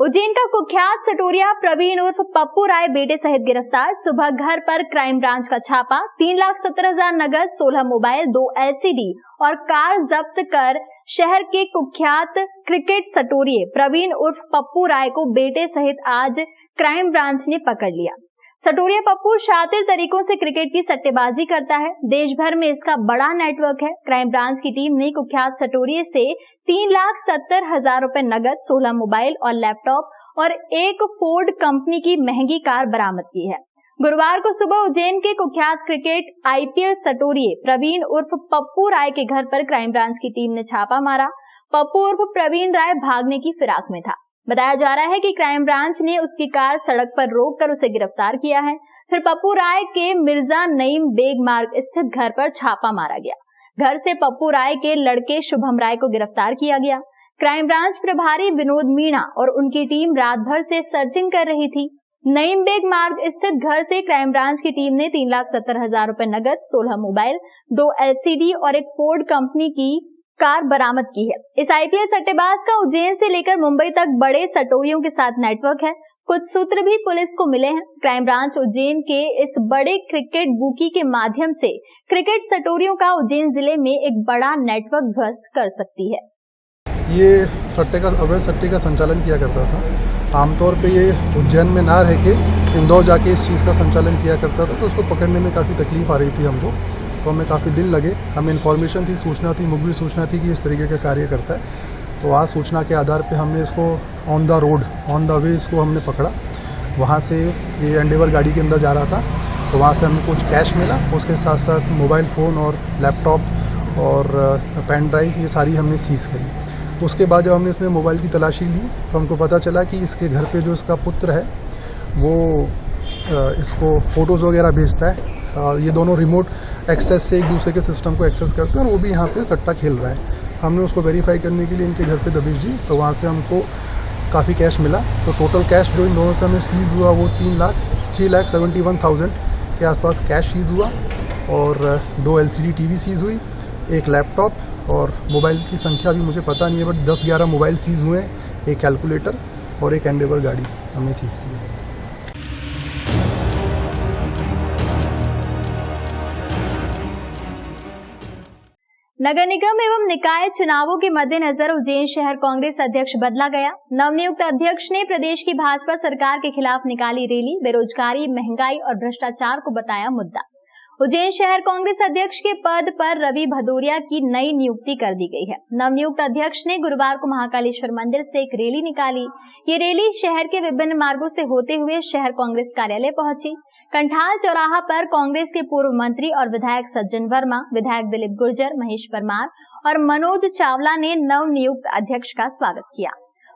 उज्जैन का कुख्यात सटोरिया प्रवीण उर्फ पप्पू राय बेटे सहित गिरफ्तार। सुबह घर पर क्राइम ब्रांच का छापा, 3,70,000 नगद, 16 मोबाइल, 2 LCD और कार जब्त कर शहर के कुख्यात क्रिकेट सटोरिये प्रवीण उर्फ पप्पू राय को बेटे सहित आज क्राइम ब्रांच ने पकड़ लिया। सटोरिया पप्पू शातिर तरीकों से क्रिकेट की सट्टेबाजी करता है। देश भर में इसका बड़ा नेटवर्क है। क्राइम ब्रांच की टीम ने कुख्यात सटोरिये से 3,70,000 रुपए नगद, 16 मोबाइल और लैपटॉप और एक फोर्ड कंपनी की महंगी कार बरामद की है। गुरुवार को सुबह उज्जैन के कुख्यात क्रिकेट IPL सटोरिये प्रवीण उर्फ पप्पू राय के घर पर क्राइम ब्रांच की टीम ने छापा मारा। पप्पू उर्फ प्रवीण राय भागने की फिराक में था। बताया जा रहा है कि क्राइम ब्रांच ने उसकी कार सड़क पर रोककर उसे गिरफ्तार किया है। फिर पप्पू राय के मिर्जा नईम बेग मार्ग स्थित घर पर छापा मारा गया। घर से पप्पू राय के लड़के शुभम राय को गिरफ्तार किया गया। क्राइम ब्रांच प्रभारी विनोद मीणा और उनकी टीम रात भर से सर्चिंग कर रही थी। नईम बेग मार्ग स्थित घर से क्राइम ब्रांच की टीम ने 3,70,000 रुपए नगद, 16 मोबाइल, 2 LCD और एक फोर्ड कंपनी की कार बरामद की है। इस IPL सट्टेबाज का उज्जैन से लेकर मुंबई तक बड़े सटोरियों के साथ नेटवर्क है। कुछ सूत्र भी पुलिस को मिले हैं। क्राइम ब्रांच उज्जैन के इस बड़े क्रिकेट बुकी के माध्यम से क्रिकेट सटोरियों का उज्जैन जिले में एक बड़ा नेटवर्क ध्वस्त कर सकती है। ये अवैध सट्टे का संचालन किया करता था। आमतौर पे ये उज्जैन में ना रह के इंदौर जाके इस चीज़ का संचालन किया करता था, तो उसको पकड़ने में काफ़ी तकलीफ आ रही थी हमको। तो हमें काफ़ी दिन लगे। हमें इन्फॉर्मेशन थी, सूचना थी, मुखबिर सूचना थी कि इस तरीके का कार्य करता है। तो आज सूचना के आधार पे हमने इसको on the road, on the way इसको हमने पकड़ा। वहाँ से ये एंडेवर गाड़ी के अंदर जा रहा था, तो वहाँ से हमें कुछ कैश मिला। उसके साथ साथ मोबाइल फ़ोन और लैपटॉप और पेन ड्राइव, ये सारी हमने सीज़ करी। उसके बाद जब हमने इसमें मोबाइल की तलाशी ली तो हमको पता चला कि इसके घर पे जो इसका पुत्र है वो इसको फ़ोटोज़ वगैरह भेजता है। ये दोनों रिमोट एक्सेस से एक दूसरे के सिस्टम को एक्सेस करते हैं और वो भी यहाँ पे सट्टा खेल रहा है। हमने उसको वेरीफाई करने के लिए इनके घर पे दबिश दी, तो वहाँ से हमको काफ़ी कैश मिला। तो टोटल कैश जो इन दोनों से हमें सीज़ हुआ वो 3,71,000 के आसपास कैश सीज़ हुआ और 2 LCD TV सीज़ हुई, एक लैपटॉप और मोबाइल की संख्या भी मुझे पता नहीं है, बट 10-11 मोबाइल सीज़ हुए, एक कैलकुलेटर और एक एंडेवर गाड़ी हमने सीज़ की है। नगर निगम एवं निकाय चुनावों के मद्देनजर उज्जैन शहर कांग्रेस अध्यक्ष बदला गया। नवनियुक्त अध्यक्ष ने प्रदेश की भाजपा सरकार के खिलाफ निकाली रैली। बेरोजगारी, महंगाई और भ्रष्टाचार को बताया मुद्दा। उज्जैन शहर कांग्रेस अध्यक्ष के पद पर रवि भदौरिया की नई नियुक्ति कर दी गई है। नवनियुक्त अध्यक्ष ने गुरुवार को महाकालेश्वर मंदिर से एक रैली निकाली। ये रैली शहर के विभिन्न मार्गों से होते हुए शहर कांग्रेस कार्यालय पहुंची। कंठाल चौराहा पर कांग्रेस के पूर्व मंत्री और विधायक सज्जन वर्मा, विधायक दिलीप गुर्जर, महेश परमार और मनोज चावला ने नवनियुक्त अध्यक्ष का स्वागत किया।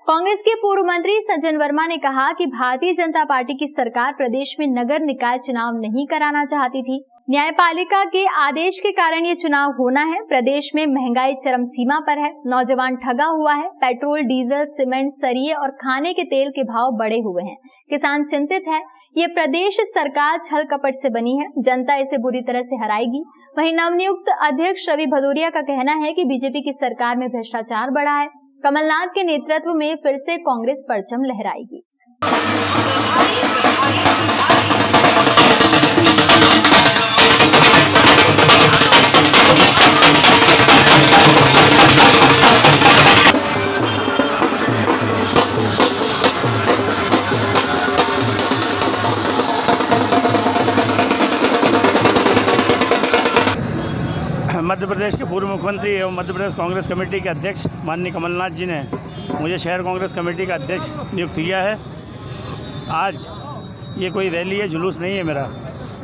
कांग्रेस के पूर्व मंत्री सज्जन वर्मा ने कहा कि भारतीय जनता पार्टी की सरकार प्रदेश में नगर निकाय चुनाव नहीं कराना चाहती थी। न्यायपालिका के आदेश के कारण ये चुनाव होना है। प्रदेश में महंगाई चरम सीमा पर है, नौजवान ठगा हुआ है, पेट्रोल, डीजल, सीमेंट, सरिये और खाने के तेल के भाव बढ़े हुए हैं, किसान चिंतित है। ये प्रदेश सरकार छल कपट से बनी है, जनता इसे बुरी तरह से हराएगी। वहीं नवनियुक्त अध्यक्ष रवि भदौरिया का कहना है कि बीजेपी की सरकार में भ्रष्टाचार बढ़ा है। कमलनाथ के नेतृत्व में फिर से कांग्रेस परचम लहराएगी। मध्य प्रदेश के पूर्व मुख्यमंत्री एवं मध्य प्रदेश कांग्रेस कमेटी के अध्यक्ष माननीय कमलनाथ जी ने मुझे शहर कांग्रेस कमेटी का अध्यक्ष नियुक्त किया है। आज ये कोई रैली है, जुलूस नहीं है मेरा।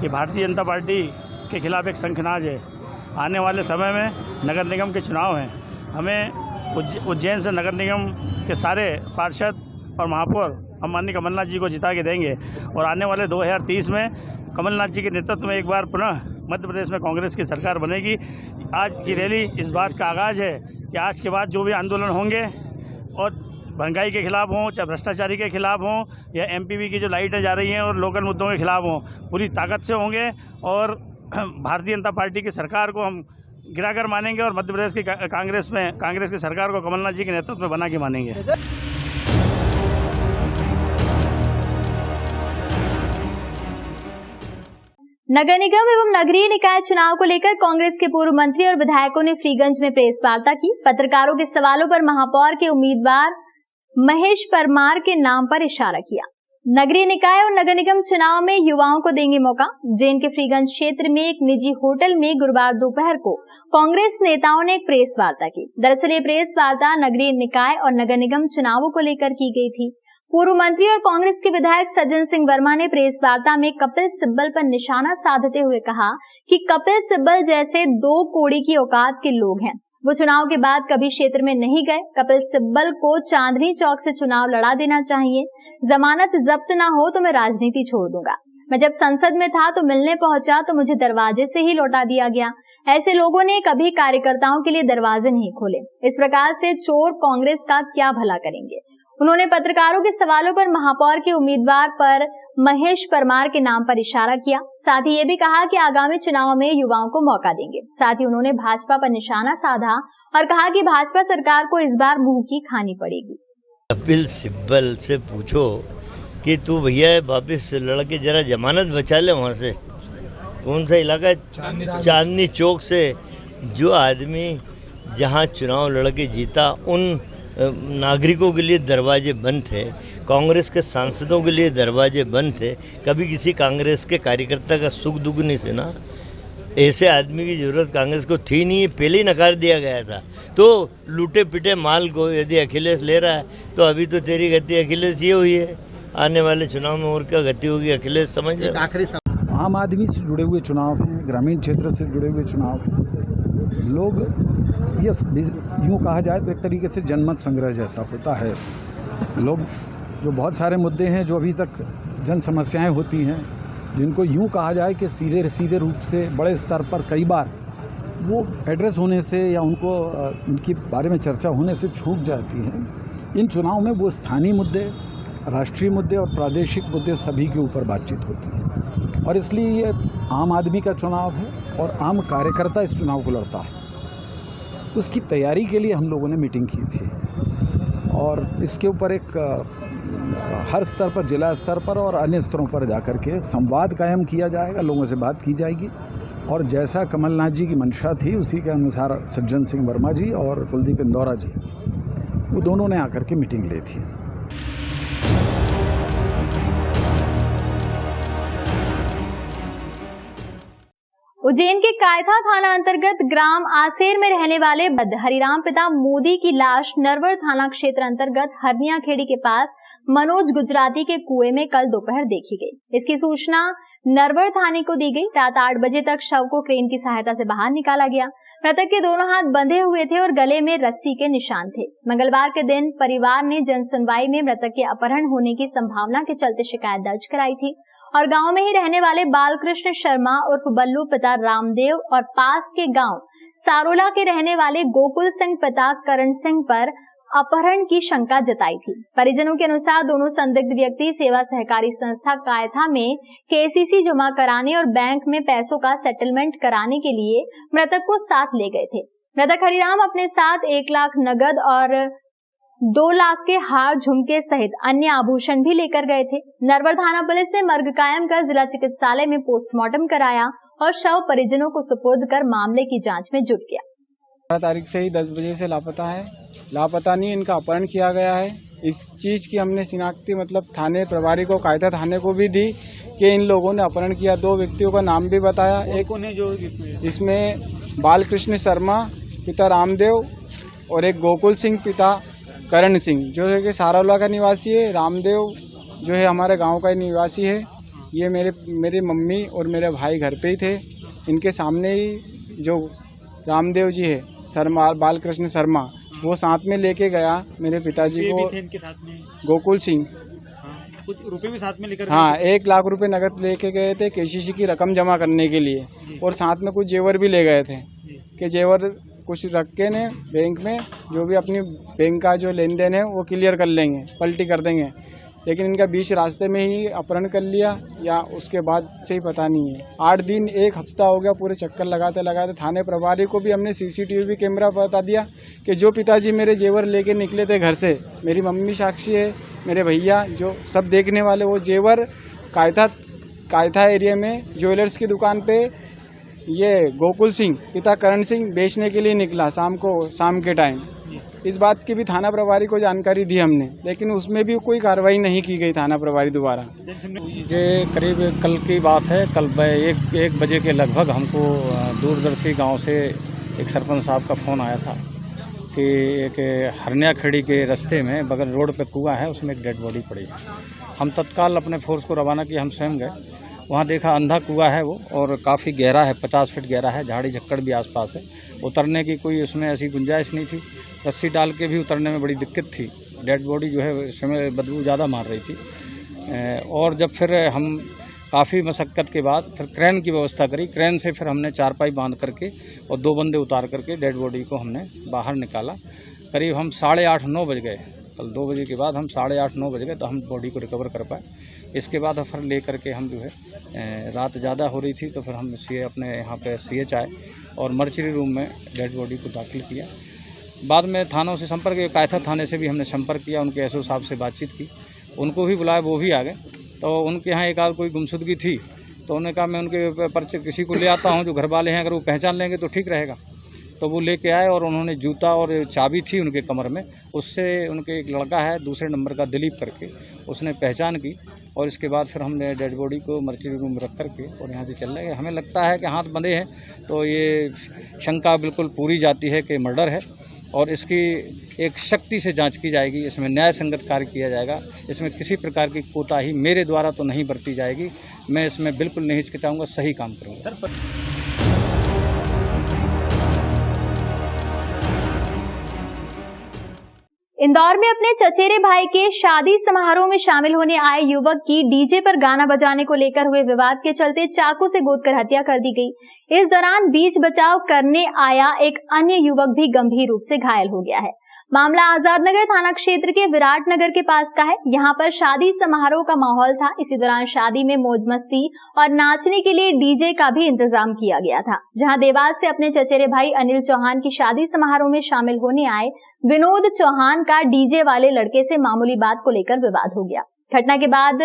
ये भारतीय जनता पार्टी के खिलाफ एक शंखनाद है। आने वाले समय में नगर निगम के चुनाव हैं। हमें उज्जैन से नगर निगम के सारे पार्षद और महापौर हम माननीय कमलनाथ जी को जिता के देंगे और आने वाले 2030 में कमलनाथ जी के नेतृत्व में एक बार पुनः मध्य प्रदेश में कांग्रेस की सरकार बनेगी। आज की रैली इस बात का आगाज़ है कि आज के बाद जो भी आंदोलन होंगे और महंगाई के खिलाफ हों, चाहे भ्रष्टाचारी के खिलाफ हों या MPV की जो लाइटें जा रही हैं और लोकल मुद्दों के खिलाफ हों, पूरी ताकत से होंगे और भारतीय जनता पार्टी की सरकार को हम गिराकर मानेंगे और मध्य प्रदेश की कांग्रेस की सरकार को कमलनाथ जी के नेतृत्व में बना के मानेंगे। नगर निगम एवं नगरीय निकाय चुनाव को लेकर कांग्रेस के पूर्व मंत्री और विधायकों ने फ्रीगंज में प्रेस वार्ता की। पत्रकारों के सवालों पर महापौर के उम्मीदवार महेश परमार के नाम पर इशारा किया। नगरीय निकाय और नगर निगम चुनाव में युवाओं को देंगे मौका। जेन के फ्रीगंज क्षेत्र में एक निजी होटल में गुरुवार दोपहर को कांग्रेस नेताओं ने एक प्रेस वार्ता की। दरअसल ये प्रेस वार्ता नगरीय निकाय और नगर निगम चुनावों को लेकर की गई थी। पूर्व मंत्री और कांग्रेस के विधायक सज्जन सिंह वर्मा ने प्रेस वार्ता में कपिल सिब्बल पर निशाना साधते हुए कहा कि कपिल सिब्बल जैसे 2 कोड़ी की औकात के लोग हैं, वो चुनाव के बाद कभी क्षेत्र में नहीं गए। कपिल सिब्बल को चांदनी चौक से चुनाव लड़ा देना चाहिए। जमानत जब्त ना हो तो मैं राजनीति छोड़ दूंगा। मैं जब संसद में था तो मिलने पहुंचा तो मुझे दरवाजे से ही लौटा दिया गया। ऐसे लोगों ने कभी कार्यकर्ताओं के लिए दरवाजे नहीं खोले। इस प्रकार से चोर कांग्रेस का क्या भला करेंगे। उन्होंने पत्रकारों के सवालों पर महापौर के उम्मीदवार पर महेश परमार के नाम पर इशारा किया। साथ ही ये भी कहा कि आगामी चुनाव में युवाओं को मौका देंगे। साथ ही उन्होंने भाजपा पर निशाना साधा और कहा कि भाजपा सरकार को इस बार मुंह की खानी पड़ेगी। कपिल सिब्बल से पूछो कि तू भैया वापिस लड़के जरा जमानत बचा ले वहाँ से। कौन सा इलाका है? चांदनी चौक से। जो आदमी जहाँ चुनाव लड़के जीता उन नागरिकों के लिए दरवाजे बंद थे, कांग्रेस के सांसदों के लिए दरवाजे बंद थे। कभी किसी कांग्रेस के कार्यकर्ता का सुख दुख नहीं सुना। ऐसे आदमी की ज़रूरत कांग्रेस को थी नहीं, पहले ही नकार दिया गया था। तो लूटे पिटे माल को यदि अखिलेश ले रहा है तो अभी तो तेरी गति अखिलेश ये हुई है। आने वाले चुनाव में और क्या गति होगी अखिलेश समझ लो। आम आदमी से जुड़े हुए चुनाव हैं, ग्रामीण क्षेत्र से जुड़े हुए चुनाव हैं। लोग ये यूँ कहा जाए तो एक तरीके से जनमत संग्रह जैसा होता है। लोग जो बहुत सारे मुद्दे हैं जो अभी तक जन समस्याएं होती हैं, जिनको यूँ कहा जाए कि सीधे रूप से बड़े स्तर पर कई बार वो एड्रेस होने से या उनके बारे में चर्चा होने से छूट जाती हैं। इन चुनाव में वो स्थानीय मुद्दे, राष्ट्रीय मुद्दे और प्रादेशिक मुद्दे सभी के ऊपर बातचीत होती है और इसलिए ये आम आदमी का चुनाव है और आम कार्यकर्ता इस चुनाव को लड़ता है। उसकी तैयारी के लिए हम लोगों ने मीटिंग की थी और इसके ऊपर एक हर स्तर पर, जिला स्तर पर और अन्य स्तरों पर जाकर के संवाद कायम किया जाएगा, लोगों से बात की जाएगी और जैसा कमलनाथ जी की मंशा थी उसी के अनुसार सज्जन सिंह वर्मा जी और कुलदीप इंदौरा जी, वो दोनों ने आकर के मीटिंग ली थी। उज्जैन के कायथा थाना अंतर्गत ग्राम आसेर में रहने वाले हरिराम पिता मोदी की लाश नरवर थाना क्षेत्र अंतर्गत हरनिया खेड़ी के पास मनोज गुजराती के कुएं में कल दोपहर देखी गई। इसकी सूचना नरवर थाने को दी गई। रात 8 बजे तक शव को क्रेन की सहायता से बाहर निकाला गया। मृतक के दोनों हाथ बंधे हुए थे और गले में रस्सी के निशान थे। मंगलवार के दिन परिवार ने जन सुनवाई में मृतक के अपहरण होने की संभावना के चलते शिकायत दर्ज कराई थी और गांव में ही रहने वाले बालकृष्ण शर्मा उर्फ बल्लू पिता रामदेव और पास के गांव सारोला के रहने वाले गोकुल सिंह पिता करण सिंह पर अपहरण की शंका जताई थी। परिजनों के अनुसार दोनों संदिग्ध व्यक्ति सेवा सहकारी संस्था कायथा में केसीसी जमा कराने और बैंक में पैसों का सेटलमेंट कराने के लिए मृतक को साथ ले गए थे। मृतक हरिराम अपने साथ 1 लाख नगद और 2 लाख के हार झुमके सहित अन्य आभूषण भी लेकर गए थे। नरवर थाना पुलिस ने मर्ग कायम कर जिला चिकित्सालय में पोस्टमार्टम कराया और शव परिजनों को सुपुर्द कर मामले की जांच में जुट गया। 12 तारीख से ही 10 बजे से लापता है। लापता नहीं, इनका अपहरण किया गया है। इस चीज़ की हमने शिनाख्ती थाने प्रभारी को, कायदा थाने को भी दी कि इन लोगों ने अपहरण किया। 2 व्यक्तियों का नाम भी बताया। एक उन्हें जो इसमें बालकृष्ण शर्मा पिता रामदेव और एक गोकुल सिंह पिता करण सिंह जो है कि सारोला का निवासी है। रामदेव जो है हमारे गांव का निवासी है। ये मेरी मम्मी और मेरे भाई घर पे ही थे। इनके सामने ही जो रामदेव जी है शर्मा, बालकृष्ण शर्मा, वो साथ में लेके गया मेरे पिताजी को। इनके साथ में गोकुल सिंह कुछ रुपए भी साथ में लेकर, हाँ 1 लाख रुपए नगद लेके गए थे केसीसी की रकम जमा करने के लिए और साथ में कुछ जेवर भी ले गए थे कि जेवर कुछ रख के ने बैंक में जो भी अपनी बैंक का जो लेन देन है वो क्लियर कर लेंगे, पलटी कर देंगे। लेकिन इनका बीच रास्ते में ही अपहरण कर लिया या उसके बाद से ही पता नहीं है। 8 दिन 1 हफ्ता हो गया पूरे चक्कर लगाते लगाते। थाने प्रभारी को भी हमने CCTV कैमरा बता दिया कि जो पिताजी मेरे जेवर लेके निकले थे घर से, मेरी मम्मी साक्षी है, मेरे भैया जो सब देखने वाले, वो जेवर कायदा कायथा एरिया में ज्वेलर्स की दुकान पे ये गोकुल सिंह पिता करण सिंह बेचने के लिए निकला शाम के टाइम। इस बात की भी थाना प्रभारी को जानकारी दी हमने, लेकिन उसमें भी कोई कार्रवाई नहीं की गई थाना प्रभारी द्वारा। ये करीब कल की बात है। कल 1 बजे के लगभग हमको दूरदर्शी गांव से एक सरपंच साहब का फ़ोन आया था कि एक हरनिया खेड़ी के रास्ते में बगल रोड पे कुआं है, उसमें एक डेड बॉडी पड़ी है। हम तत्काल अपने फोर्स को रवाना किया, हम स्वयं गए वहाँ, देखा अंधा कुआं है वो और काफ़ी गहरा है, 50 फीट गहरा है, झाड़ी झक्कड़ भी आसपास है। उतरने की कोई उसमें ऐसी गुंजाइश नहीं थी, रस्सी डाल के भी उतरने में बड़ी दिक्कत थी। डेड बॉडी जो है उसमें बदबू ज़्यादा मार रही थी। और जब फिर हम काफ़ी मशक्क़त के बाद फिर क्रेन की व्यवस्था करी, क्रेन से फिर हमने चारपाई बांध करके और 2 बंदे उतार करके डेड बॉडी को हमने बाहर निकाला। करीब हम 8:30-9 बज गए, कल 2 बजे के बाद हम 8:30-9 बज गए तो हम बॉडी को रिकवर कर पाए। इसके बाद फिर ले करके हम जो है रात ज़्यादा हो रही थी तो फिर हम अपने यहाँ पे CH आए और मर्चरी रूम में डेड बॉडी को दाखिल किया। बाद में थानों से संपर्क, कायथा थाने से भी हमने संपर्क किया, उनके SO साहब से बातचीत की, उनको भी बुलाया, वो भी आ गए। तो उनके यहाँ एक आध कोई गुमशुदगी थी तो उन्होंने कहा मैं उनके पर्चे किसी को ले आता हूँ जो घर वाले हैं, अगर वो पहचान लेंगे तो ठीक रहेगा। तो वो लेके आए और उन्होंने जूता और चाबी थी उनके कमर में, उससे उनके एक लड़का है दूसरे नंबर का दिलीप करके, उसने पहचान की और इसके बाद फिर हमने डेड बॉडी को मर्चरी रूम में रख करके और यहाँ से चल रहे। हमें लगता है कि हाथ बंधे हैं तो ये शंका बिल्कुल पूरी जाती है कि मर्डर है और इसकी एक शक्ति से जांच की जाएगी, इसमें न्याय संगत कार्य किया जाएगा, इसमें किसी प्रकार की कोताही मेरे द्वारा तो नहीं बरती जाएगी। मैं इसमें बिल्कुल नहीं हिचकिचाऊंगा, सही काम करूँगा। इंदौर में अपने चचेरे भाई के शादी समारोह में शामिल होने आए युवक की डीजे पर गाना बजाने को लेकर हुए विवाद के चलते चाकू से गोदकर हत्या कर दी गई। इस दौरान बीच बचाव करने आया एक अन्य युवक भी गंभीर रूप से घायल हो गया है। मामला आजादनगर थाना क्षेत्र के विराटनगर के पास का है। यहाँ पर शादी समारोह का माहौल था। इसी दौरान शादी में मौज मस्ती और नाचने के लिए डीजे का भी इंतजाम किया गया था, जहाँ देवास से अपने चचेरे भाई अनिल चौहान की शादी समारोह में शामिल होने आए विनोद चौहान का डीजे वाले लड़के से मामूली बात को लेकर विवाद हो गया। घटना के बाद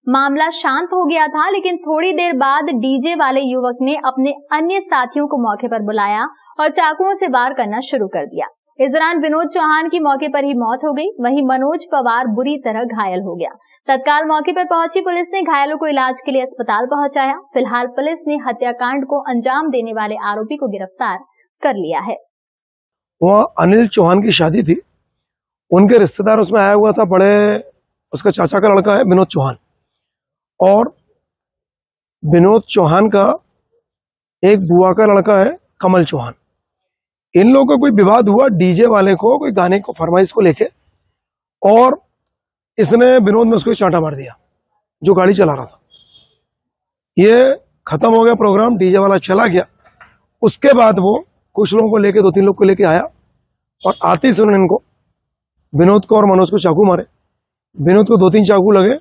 मामला शांत हो गया था, लेकिन थोड़ी देर बाद डीजे वाले युवक ने अपने अन्य साथियों को मौके पर बुलाया और चाकुओं से वार करना शुरू कर दिया। इस दौरान विनोद चौहान की मौके पर ही मौत हो गई, वहीं मनोज पवार बुरी तरह घायल हो गया। तत्काल मौके पर पहुंची पुलिस ने घायलों को इलाज के लिए अस्पताल पहुंचाया। फिलहाल पुलिस ने हत्याकांड को अंजाम देने वाले आरोपी को गिरफ्तार कर लिया है। वहाँ अनिल चौहान की शादी थी, उनके रिश्तेदार उसमें आया हुआ था, बड़े उसका चाचा का लड़का है विनोद चौहान, और विनोद चौहान का एक बुआ का लड़का है कमल चौहान। इन लोगों का कोई विवाद हुआ डीजे वाले को कोई गाने को फरमाइश को लेके, और इसने विनोद में उसको चांटा मार दिया जो गाड़ी चला रहा था। ये खत्म हो गया प्रोग्राम, डीजे वाला चला गया। उसके बाद वो कुछ लोगों को लेके 2-3 लोग को लेके आया और आते ही उन्होंने इनको विनोद को और मनोज को चाकू मारे। विनोद को 2-3 चाकू लगे,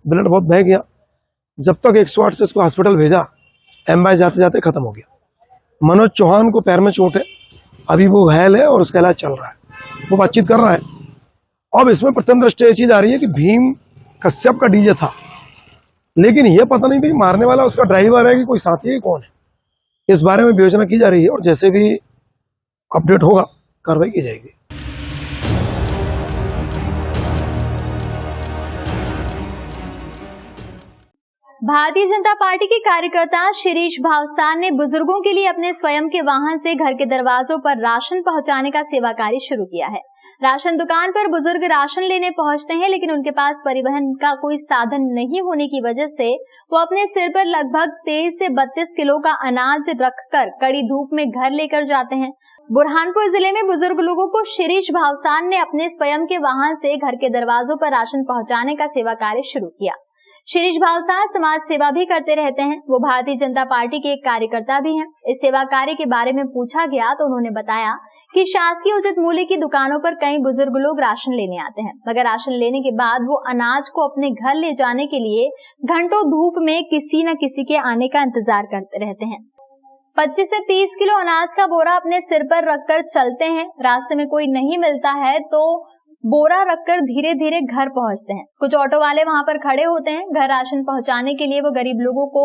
ब्लड बहुत बह गया। जब तक 108 से इसको हॉस्पिटल भेजा, एम्बाई जाते जाते खत्म हो गया। मनोज चौहान को पैर में चोट है, अभी वो घायल है और उसका इलाज चल रहा है, वो बातचीत कर रहा है। अब इसमें प्रथम दृष्टया ये चीज आ रही है कि भीम कश्यप का डीजे था, लेकिन ये पता नहीं भाई मारने वाला उसका ड्राइवर है कि कोई साथी है, कौन है। इस बारे में विवेचना की जा रही है और जैसे भी अपडेट होगा कार्रवाई की जाएगी। भारतीय जनता पार्टी के कार्यकर्ता शिरीष भावसार ने बुजुर्गों के लिए अपने स्वयं के वाहन से घर के दरवाजों पर राशन पहुंचाने का सेवा कार्य शुरू किया है। राशन दुकान पर बुजुर्ग राशन लेने पहुंचते हैं, लेकिन उनके पास परिवहन का कोई साधन नहीं होने की वजह से वो अपने सिर पर लगभग 23 से 32 किलो का अनाज रखकर कड़ी धूप में घर लेकर जाते हैं। बुरहानपुर जिले में बुजुर्ग लोगों को शिरीष भावसार ने अपने स्वयं के वाहन से घर के दरवाजों पर राशन पहुंचाने का सेवा कार्य शुरू किया। शिरीष भावसार समाज सेवा भी करते रहते हैं। वो भारतीय जनता पार्टी के एक कार्यकर्ता भी हैं। इस सेवा कार्य के बारे में पूछा गया तो उन्होंने बताया कि शासकीय उचित मूल्य की दुकानों पर कई बुजुर्ग लोग राशन लेने आते हैं, मगर राशन लेने के बाद वो अनाज को अपने घर ले जाने के लिए घंटों धूप में किसी न किसी के आने का इंतजार करते रहते हैं। 25 से 30 किलो अनाज का बोरा अपने सिर पर रखकर चलते हैं। रास्ते में कोई नहीं मिलता है तो बोरा रखकर धीरे धीरे घर पहुंचते हैं। कुछ ऑटो वाले वहां पर खड़े होते हैं। घर राशन पहुंचाने के लिए वो गरीब लोगों को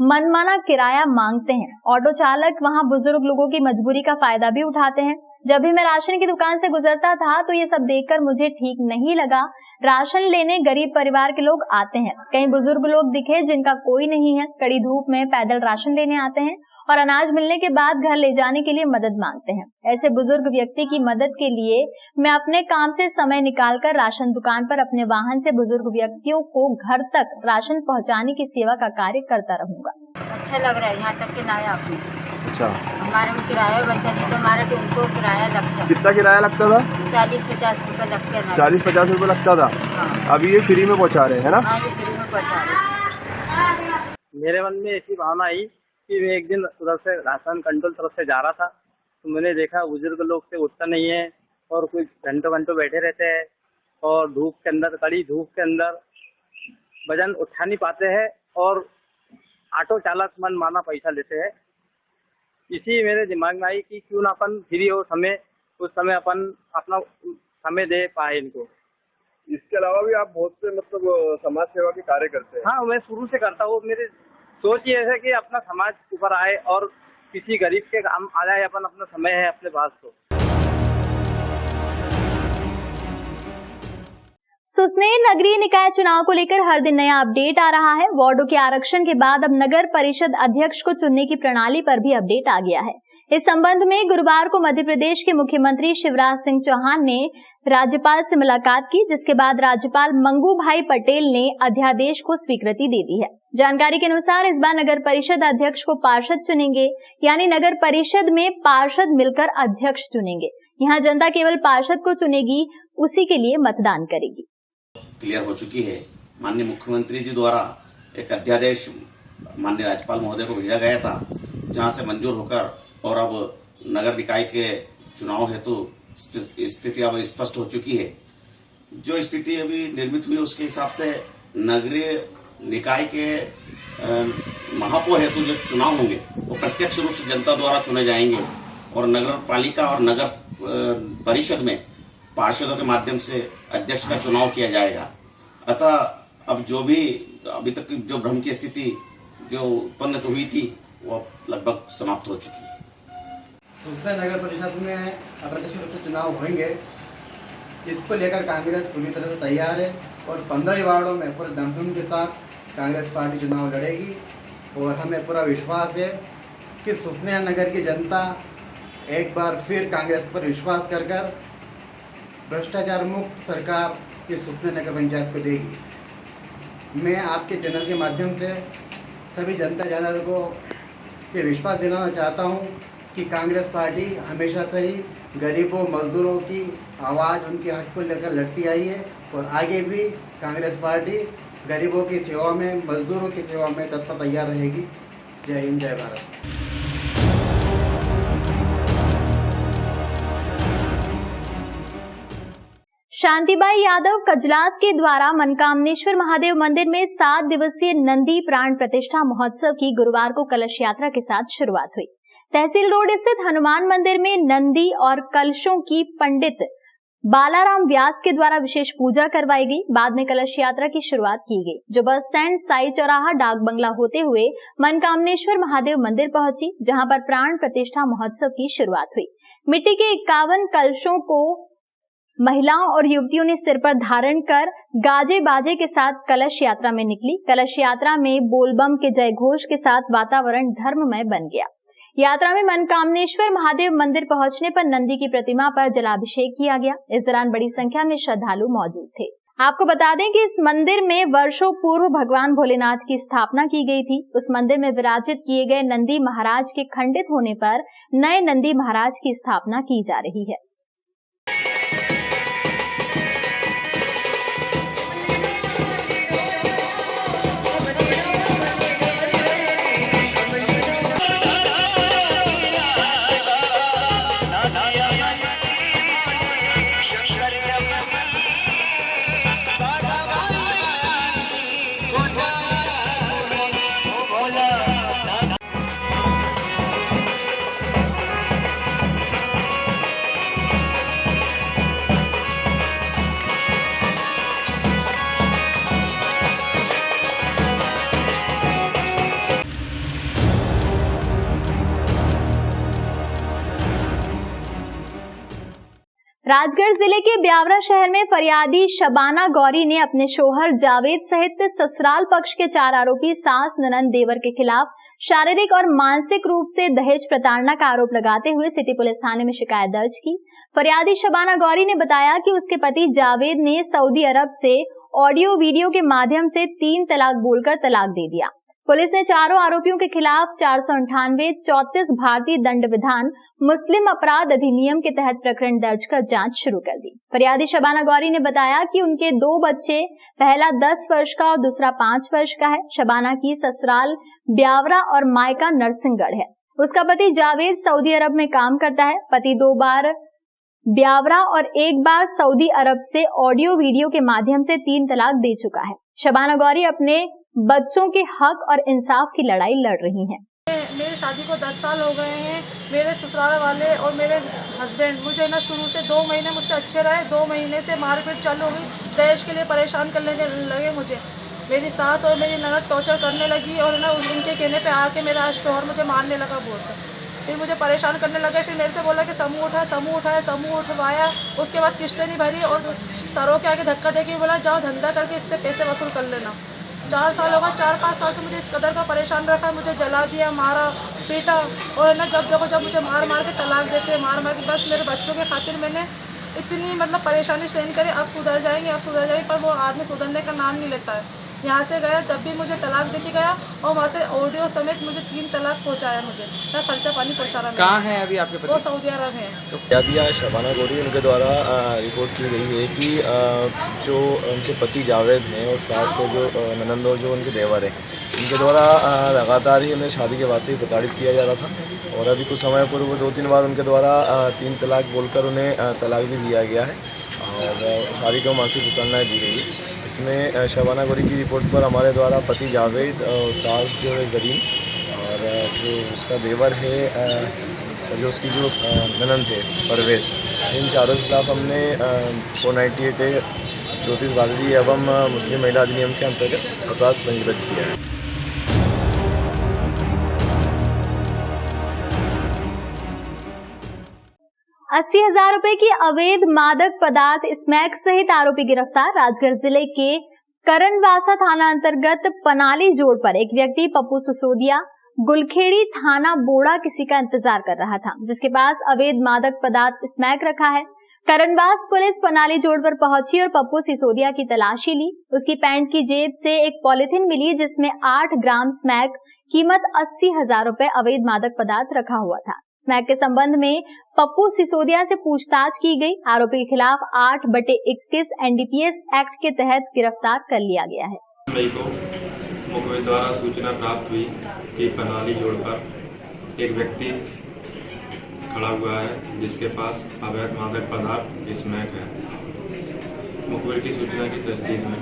मनमाना किराया मांगते हैं। ऑटो चालक वहां बुजुर्ग लोगों की मजबूरी का फायदा भी उठाते हैं। जब भी मैं राशन की दुकान से गुजरता था तो ये सब देखकर मुझे ठीक नहीं लगा। राशन लेने गरीब परिवार के लोग आते हैं। कई बुजुर्ग लोग दिखे जिनका कोई नहीं है, कड़ी धूप में पैदल राशन लेने आते हैं और अनाज मिलने के बाद घर ले जाने के लिए मदद मांगते हैं। ऐसे बुजुर्ग व्यक्ति की मदद के लिए मैं अपने काम से समय निकालकर राशन दुकान पर अपने वाहन से बुजुर्ग व्यक्तियों को घर तक राशन पहुंचाने की सेवा का कार्य करता रहूंगा। अच्छा लग रहा है, यहाँ तक के लाया आपने। अच्छा, हमारे को किराया बचा नहीं तो हमारे उनको किराया लगता। कितना किराया लगता था? 40-50 रुपए लगते हैं। 40-50 रुपए लगता था। हाँ। अभी ये फ्री में पहुँचा रहे हैं ना? हाँ, ये फ्री में पहुँचा रहे। मेरे मन में ऐसी भावना आई कि मैं एक दिन उधर से राशन कंट्रोल तरफ से जा रहा था तो मैंने देखा बुजुर्ग लोग से उठता नहीं है और कुछ घंटों घंटों बैठे रहते हैं और धूप के अंदर, कड़ी धूप के अंदर वजन उठा नहीं पाते हैं और ऑटो चालक मन माना पैसा लेते हैं। इसी मेरे दिमाग में आई कि क्यों ना अपन फ्री हो समय, उस समय अपन अपना समय दे पाए इनको। इसके अलावा भी आप बहुत से मतलब समाज सेवा के कार्य करते हैं? हाँ, मैं शुरू से करता हूँ। मेरे सोच ये है कि अपना समाज ऊपर आए और किसी गरीब के काम आ जाए। अपन अपना समय है अपने पास तो। सुसनेर नगरीय निकाय चुनाव को लेकर हर दिन नया अपडेट आ रहा है। वार्डों के आरक्षण के बाद अब नगर परिषद अध्यक्ष को चुनने की प्रणाली पर भी अपडेट आ गया है। इस संबंध में गुरुवार को मध्य प्रदेश के मुख्यमंत्री शिवराज सिंह चौहान ने राज्यपाल से मुलाकात की, जिसके बाद राज्यपाल मंगू भाई पटेल ने अध्यादेश को स्वीकृति दे दी है। जानकारी के अनुसार इस बार नगर परिषद अध्यक्ष को पार्षद चुनेंगे, यानी नगर परिषद में पार्षद मिलकर अध्यक्ष चुनेंगे। यहाँ जनता केवल पार्षद को चुनेगी, उसी के लिए मतदान करेगी। क्लियर हो चुकी है। माननीय मुख्यमंत्री जी द्वारा एक अध्यादेश माननीय राज्यपाल महोदय को भेजा गया था, जहां से मंजूर होकर और अब नगर निकाय के चुनाव हेतु स्थिति अब स्पष्ट हो चुकी है। जो स्थिति अभी निर्मित हुई उसके हिसाब से नगरीय निकाय के महापौर हेतु जो चुनाव होंगे वो प्रत्यक्ष रूप से जनता द्वारा चुने जाएंगे और नगर पालिका और नगर परिषद में पार्षदों के माध्यम से अध्यक्ष का चुनाव किया जाएगा। अतः अब जो भी अभी तक जो भ्रम की स्थिति जो उत्पन्न हुई थी वो लगभग समाप्त हो चुकी है। सुसनेर नगर परिषद में अप्रत्यक्ष रूप से चुनाव होंगे, इसको लेकर कांग्रेस पूरी तरह से तैयार है और 15 वार्डों में पूरे दमखम के साथ कांग्रेस पार्टी चुनाव लड़ेगी। और हमें पूरा विश्वास है कि सुसनेर नगर की जनता एक बार फिर कांग्रेस पर विश्वास कर भ्रष्टाचार मुक्त सरकार की सुसनेर नगर पंचायत को देगी। मैं आपके चैनल के माध्यम से सभी जनता जनार्दन को ये विश्वास दिलाना चाहता हूँ कि कांग्रेस पार्टी हमेशा से ही गरीबों मजदूरों की आवाज़, उनके हक को लेकर लड़ती आई है और आगे भी कांग्रेस पार्टी गरीबों की सेवा में, मजदूरों की सेवा में तत्पर तैयार रहेगी। जय हिंद, जय भारत। शांतिबाई यादव कजलास के द्वारा मनकामनेश्वर महादेव मंदिर में 7 दिवसीय नंदी प्राण प्रतिष्ठा महोत्सव की गुरुवार को कलश यात्रा के साथ शुरुआत हुई। तहसील रोड स्थित हनुमान मंदिर में नंदी और कलशों की पंडित बालाराम व्यास के द्वारा विशेष पूजा करवाई गई। बाद में कलश यात्रा की शुरुआत की गई, जो बस स्टैंड, साई चौराहा, डाक बंगला होते हुए मनकामनेश्वर महादेव मंदिर पहुंची, जहां पर प्राण प्रतिष्ठा महोत्सव की शुरुआत हुई। मिट्टी के 51 कलशों को महिलाओं और युवतियों ने सिर पर धारण कर गाजे बाजे के साथ कलश यात्रा में निकली। कलश यात्रा में बोलबम के जय घोष के साथ वातावरण धर्ममय बन गया। यात्रा में मनकामनेश्वर महादेव मंदिर पहुंचने पर नंदी की प्रतिमा पर जलाभिषेक किया गया। इस दौरान बड़ी संख्या में श्रद्धालु मौजूद थे। आपको बता दें कि इस मंदिर में वर्षों पूर्व भगवान भोलेनाथ की स्थापना की गई थी। उस मंदिर में विराजित किए गए नंदी महाराज के खंडित होने पर नए नंदी महाराज की स्थापना की जा रही है। राजगढ़ जिले के ब्यावरा शहर में फरियादी शबाना गौरी ने अपने शोहर जावेद सहित ससुराल पक्ष के 4 आरोपी सास, ननद, देवर के खिलाफ शारीरिक और मानसिक रूप से दहेज प्रताड़ना का आरोप लगाते हुए सिटी पुलिस थाने में शिकायत दर्ज की। फरियादी शबाना गौरी ने बताया कि उसके पति जावेद ने सऊदी अरब से ऑडियो वीडियो के माध्यम से 3 तलाक बोलकर तलाक दे दिया। पुलिस ने चारों आरोपियों के खिलाफ 498, 34 भारतीय दंड विधान मुस्लिम अपराध अधिनियम के तहत प्रकरण दर्ज कर जांच शुरू कर दी। फरियादी शबाना गौरी ने बताया कि उनके 2 बच्चे, पहला 10 वर्ष का और दूसरा 5 वर्ष का है। शबाना की ससुराल ब्यावरा और मायका नरसिंहगढ़ है। उसका पति जावेद सऊदी अरब में काम करता है। पति 2 बार ब्यावरा और 1 बार सऊदी अरब से ऑडियो वीडियो के माध्यम से 3 तलाक दे चुका है। शबाना गौरी अपने बच्चों के हक और इंसाफ की लड़ाई लड़ रही हैं। मेरी शादी को 10 साल हो गए हैं। मेरे ससुराल वाले और मेरे हस्बैंड मुझे ना शुरू से 2 महीने मुझसे अच्छे रहे, 2 महीने से मारपीट चालू हुई। दहेज के लिए परेशान करने लगे मुझे। मेरी सास और मेरी ननद टॉर्चर करने लगी और ना उनके कहने पे आके मेरा शोहर मुझे मारने लगा बोलकर। फिर मुझे परेशान करने लगे। फिर मेरे से बोला कि समूह उठाया, समूह उठवाया। उसके बाद किस्तें नहीं भरी और सरों के आगे धक्का देके बोला जाओ धंधा करके इससे पैसे वसूल कर लेना। 4 साल होगा, 4-5 साल से मुझे इस कदर का परेशान रखा। मुझे जला दिया, मारा, पीटा और ना जब देखो जब मुझे मार के तलाक देते, मार के बस मेरे बच्चों के खातिर मैंने इतनी परेशानी सहन करी। अब सुधर जाएंगे पर वो आदमी सुधरने का नाम नहीं लेता है। यहाँ से गया जब भी मुझे तलाक देके गया और वहाँ से ऑडियो समेत मुझे 3 तलाक पहुँचाया। मुझे मैं खर्चा पानी पहुँचा रहा। कहाँ है अभी आपके पति? वो सऊदी अरब है। तो क्या दिया शबाना गौरी उनके द्वारा रिपोर्ट की गई है कि जो उनके पति जावेद हैं और सास और जो ननंद और जो उनके देवर हैं, इनके द्वारा लगातार ही उन्हें शादी के बाद से ही प्रताड़ित किया जा रहा था। और अभी कुछ समय पूर्व 2-3 बार उनके द्वारा 3 तलाक बोलकर उन्हें तलाक भी दिया गया है और शारीरिक और मानसिक प्रताड़ना दी गई है। इसमें शबाना गौरी की रिपोर्ट पर हमारे द्वारा पति जावेद और सास जो है जरीन और जो उसका देवर है जो उसकी जो ननंद है परवेज़, इन चारों के खिलाफ हमने 498 34 भादरी एवं मुस्लिम महिला अधिनियम के अंतर्गत अपराध पंजीबद्ध किया है। 80,000 रुपए की अवैध मादक पदार्थ स्मैक सहित आरोपी गिरफ्तार। राजगढ़ जिले के करणवासा थाना अंतर्गत पनाली जोड़ पर एक व्यक्ति पप्पू सिसोदिया गुलखेड़ी थाना बोड़ा किसी का इंतजार कर रहा था, जिसके पास अवैध मादक पदार्थ स्मैक रखा है। करणवास पुलिस पनाली जोड़ पर पहुंची और पप्पू सिसोदिया की तलाशी ली। उसकी पैंट की जेब से एक पॉलिथीन मिली जिसमें 8 ग्राम स्मैक कीमत 80,000 रुपए अवैध मादक पदार्थ रखा हुआ था। स्मैक के संबंध में पप्पू सिसोदिया से पूछताछ की गई। आरोपी के खिलाफ 8/21 NDPS एक्ट के तहत गिरफ्तार कर लिया गया है। मई को मुखबिर द्वारा सूचना प्राप्त हुई कि पनाली जोड़ पर एक व्यक्ति खड़ा हुआ है जिसके पास अवैध मादक पदार्थ स्मैक है। मुखबिर की सूचना की तस्दीक में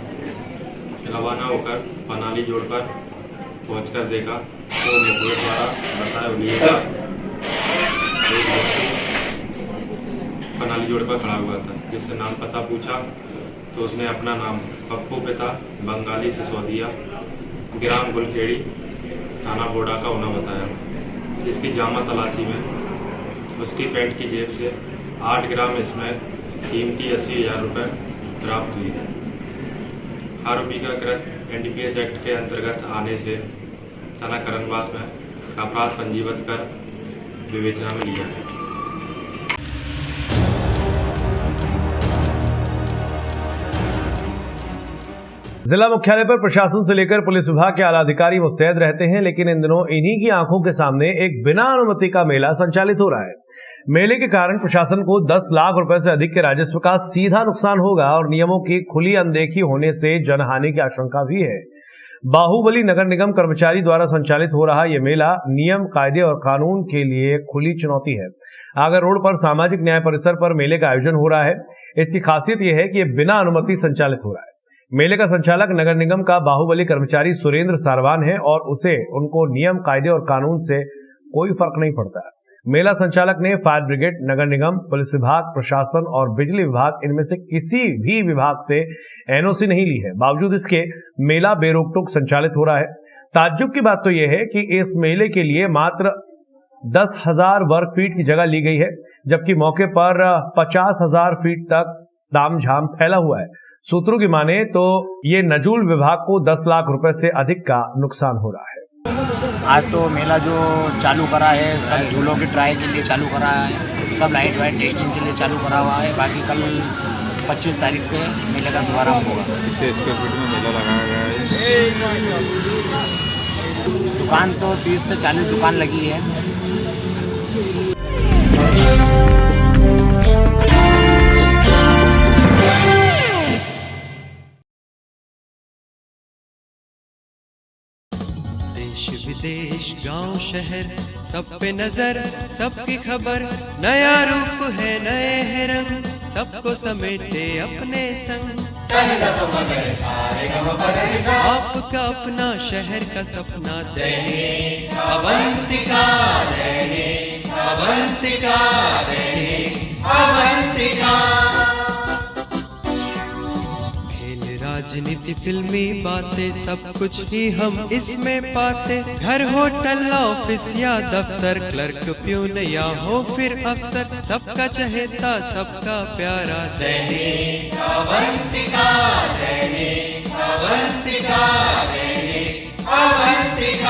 रवाना होकर पनाली जोड़ पर पहुंचकर देखा तो मुखबिर द्वारा बताया हुआ पनाली जोड़ पर खड़ा हुआ था, जिससे नाम पता पूछा तो उसने अपना नाम पप्पू पिता बंगाली सिसोदिया ग्राम गुलखेड़ी थाना बोड़ा का होना बताया। जिसकी जामा तलाशी में उसकी पैंट की जेब से 8 ग्राम स्मैक कीमती 80,000 रुपये प्राप्त हुई। आरोपी का कृत्य NDPS एक्ट के अंतर्गत आने से थाना करणवास में अपराध पंजीबद्ध कर विवेचना में लिया है। जिला मुख्यालय पर प्रशासन से लेकर पुलिस विभाग के आला अधिकारी मुस्तैद रहते हैं, लेकिन इन दिनों इन्हीं की आंखों के सामने एक बिना अनुमति का मेला संचालित हो रहा है। मेले के कारण प्रशासन को 10 लाख रुपए से अधिक के राजस्व का सीधा नुकसान होगा और नियमों की खुली अनदेखी होने से जनहानि की आशंका भी है। बाहुबली नगर निगम कर्मचारी द्वारा संचालित हो रहा यह मेला नियम, कायदे और कानून के लिए खुली चुनौती है। आगर रोड पर सामाजिक न्याय परिसर पर मेले का आयोजन हो रहा है। इसकी खासियत यह है कि यह बिना अनुमति संचालित हो रहा है। मेले का संचालक नगर निगम का बाहुबली कर्मचारी सुरेंद्र सारवान है और उनको नियम, कायदे और कानून से कोई फर्क नहीं पड़ता। मेला संचालक ने फायर ब्रिगेड, नगर निगम, पुलिस विभाग, प्रशासन और बिजली विभाग इनमें से किसी भी विभाग से NOC नहीं ली है। बावजूद इसके मेला बेरोक टोक संचालित हो रहा है। ताज्जुब की बात तो यह है कि इस मेले के लिए मात्र 10,000 वर्ग फीट की जगह ली गई है, जबकि मौके पर 50,000 फीट तक तामझाम फैला हुआ है। सूत्रों की माने तो ये नजूल विभाग को 10 लाख रुपए से अधिक का नुकसान हो रहा है। आज तो मेला जो चालू करा है, सब झूलों की ट्राई के लिए चालू करा है, सब लाइट वाइट टेस्टिंग के लिए चालू करा हुआ है। बाकी कल 25 तारीख से मेले का शुभारंभ होगा। कितने स्क्वायर फीट में मेला लगाया गया है? दुकान तो 30 से 40 दुकान लगी है। विदेश गांव शहर सब पे नजर, सबकी खबर, नया रूप है नए है रंग, सबको समेटे अपने संग। आपका अपना शहर का सपना दैनिक अवंतिका, दैनिक अवंतिका, दैनिक अवंतिका। राजनीति फिल्मी बातें सब कुछ ही हम इसमें पाते, घर होटल ऑफिस या दफ्तर, क्लर्क प्यून या हो फिर अफसर, सबका चहेता सबका प्यारा दैनिक अवंतिका, दैनिक अवंतिका, दैनिक अवंतिका।